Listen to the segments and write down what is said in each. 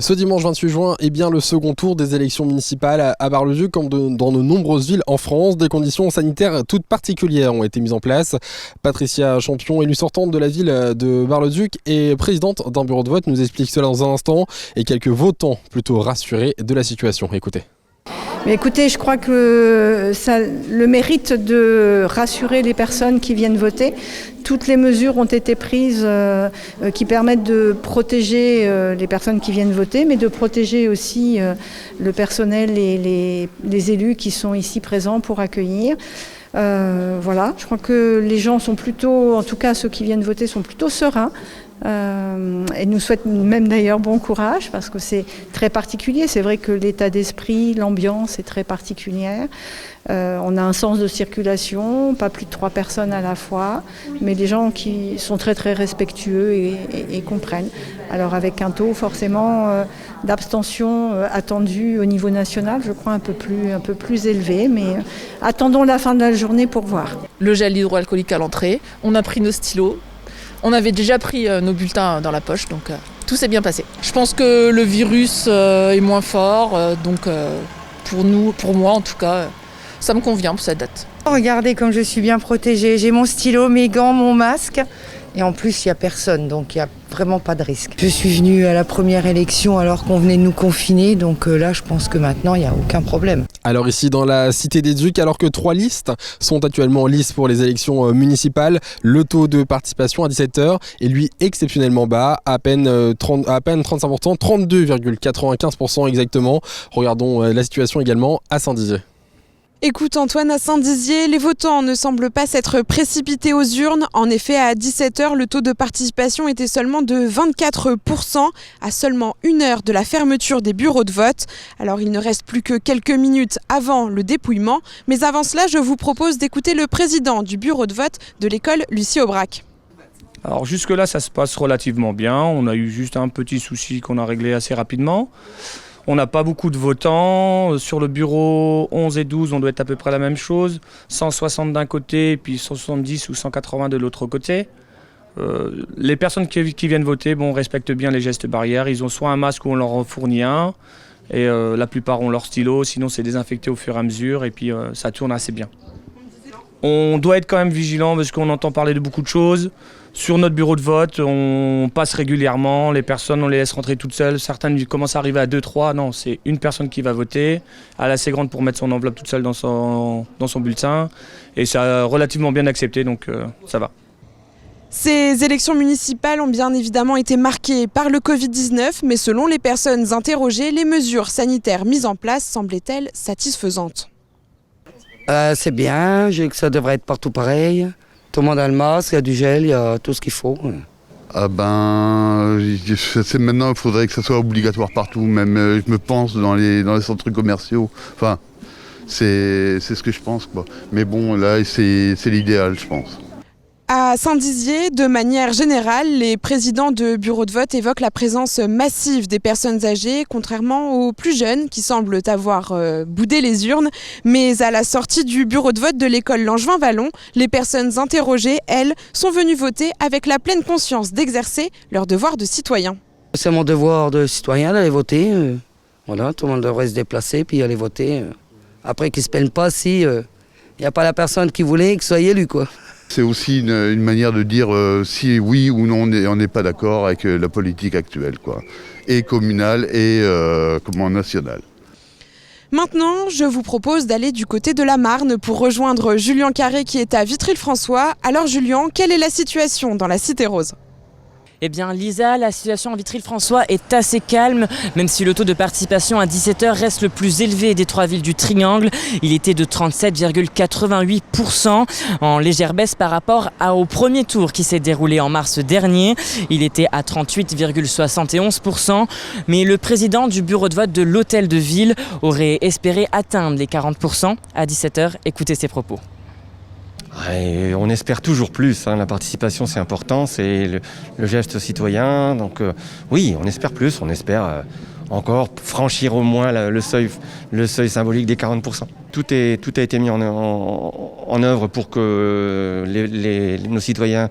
Ce dimanche 28 juin est bien le second tour des élections municipales à Bar-le-Duc, comme dans de nombreuses villes en France. Des conditions sanitaires toutes particulières ont été mises en place. Patricia Champion, élue sortante de la ville de Bar-le-Duc et présidente d'un bureau de vote, nous explique cela dans un instant. Et quelques votants plutôt rassurés de la situation. Écoutez. Mais écoutez, je crois que ça a le mérite de rassurer les personnes qui viennent voter. Toutes les mesures ont été prises qui permettent de protéger les personnes qui viennent voter, mais de protéger aussi le personnel et les élus qui sont ici présents pour accueillir. Voilà, je crois que les gens sont plutôt, en tout cas ceux qui viennent voter sont plutôt sereins. Et nous souhaite même d'ailleurs bon courage parce que c'est très particulier. C'est vrai que l'état d'esprit, l'ambiance est très particulière. On a un sens de circulation, pas plus de 3 personnes à la fois, mais des gens qui sont très très respectueux et comprennent. Alors avec un taux forcément d'abstention attendu au niveau national, je crois un peu plus élevé, mais attendons la fin de la journée pour voir. Le gel hydroalcoolique à l'entrée, on a pris nos stylos. On avait déjà pris nos bulletins dans la poche, donc tout s'est bien passé. Je pense que le virus est moins fort, donc pour moi en tout cas, ça me convient pour cette date. Regardez comme je suis bien protégée, j'ai mon stylo, mes gants, mon masque. Et en plus, il n'y a personne, donc il n'y a vraiment pas de risque. Je suis venue à la première élection alors qu'on venait de nous confiner, donc là, je pense que maintenant, il n'y a aucun problème. Alors ici, dans la Cité des Ducs, alors que 3 listes sont actuellement en lice pour les élections municipales, le taux de participation à 17h est lui exceptionnellement bas, à peine 35%, 32,95% exactement. Regardons la situation également à Saint-Dizier. Écoute Antoine, à Saint-Dizier, les votants ne semblent pas s'être précipités aux urnes. En effet, à 17h, le taux de participation était seulement de 24%, à seulement 1 heure de la fermeture des bureaux de vote. Alors il ne reste plus que quelques minutes avant le dépouillement. Mais avant cela, je vous propose d'écouter le président du bureau de vote de l'école Lucie Aubrac. Alors jusque-là, ça se passe relativement bien. On a eu juste un petit souci qu'on a réglé assez rapidement. On n'a pas beaucoup de votants. Sur le bureau 11 et 12, on doit être à peu près la même chose. 160 d'un côté, puis 170 ou 180 de l'autre côté. Les personnes qui viennent voter respectent bien les gestes barrières. Ils ont soit un masque ou on leur en fournit un. Et la plupart ont leur stylo. Sinon, c'est désinfecté au fur et à mesure. Et puis, ça tourne assez bien. On doit être quand même vigilant parce qu'on entend parler de beaucoup de choses. Sur notre bureau de vote, on passe régulièrement. Les personnes, on les laisse rentrer toutes seules. Certaines commencent à arriver à 2-3. Non, c'est une personne qui va voter. Elle est assez grande pour mettre son enveloppe toute seule dans son bulletin. Et c'est relativement bien accepté, donc ça va. Ces élections municipales ont bien évidemment été marquées par le Covid-19, mais selon les personnes interrogées, les mesures sanitaires mises en place semblaient-elles satisfaisantes? C'est bien, je dis que ça devrait être partout pareil. Tout le monde a le masque, il y a du gel, il y a tout ce qu'il faut. Maintenant, il faudrait que ça soit obligatoire partout, même je me pense dans les centres commerciaux. Enfin, c'est ce que je pense, quoi. Mais bon, là, c'est l'idéal, je pense. À Saint-Dizier, de manière générale, les présidents de bureaux de vote évoquent la présence massive des personnes âgées, contrairement aux plus jeunes qui semblent avoir boudé les urnes. Mais à la sortie du bureau de vote de l'école Langevin-Vallon, les personnes interrogées, elles, sont venues voter avec la pleine conscience d'exercer leur devoir de citoyen. C'est mon devoir de citoyen d'aller voter. Voilà, tout le monde devrait se déplacer puis aller voter. Après qu'ils ne se plaignent pas si il n'y a pas la personne qui voulait que soit élu, quoi. C'est aussi une manière de dire si oui ou non on n'est pas d'accord avec la politique actuelle, quoi. Et communale et nationale. Maintenant, je vous propose d'aller du côté de la Marne pour rejoindre Julien Carré qui est à Vitry-le-François. Alors Julien, quelle est la situation dans la Cité Rose ? Eh bien Lisa, la situation à Vitry-le-François est assez calme, même si le taux de participation à 17h reste le plus élevé des 3 villes du Triangle. Il était de 37,88%, en légère baisse par rapport au premier tour qui s'est déroulé en mars dernier. Il était à 38,71%, mais le président du bureau de vote de l'Hôtel de Ville aurait espéré atteindre les 40% à 17h. Écoutez ses propos. Et on espère toujours plus, la participation c'est important, c'est le geste citoyen, donc oui, on espère plus, on espère encore franchir au moins le seuil symbolique des 40%. Tout a été mis en œuvre pour que nos citoyens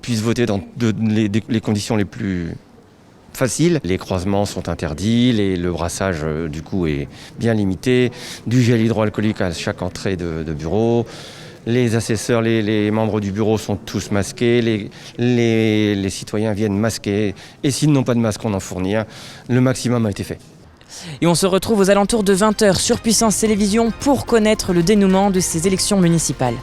puissent voter dans les conditions les plus facile. Les croisements sont interdits, le brassage du coup est bien limité, du gel hydroalcoolique à chaque entrée de bureau. Les assesseurs, les membres du bureau sont tous masqués, les citoyens viennent masqués et s'ils n'ont pas de masque, on en fournit un. Le maximum a été fait. Et on se retrouve aux alentours de 20h sur Puissance Télévisions pour connaître le dénouement de ces élections municipales.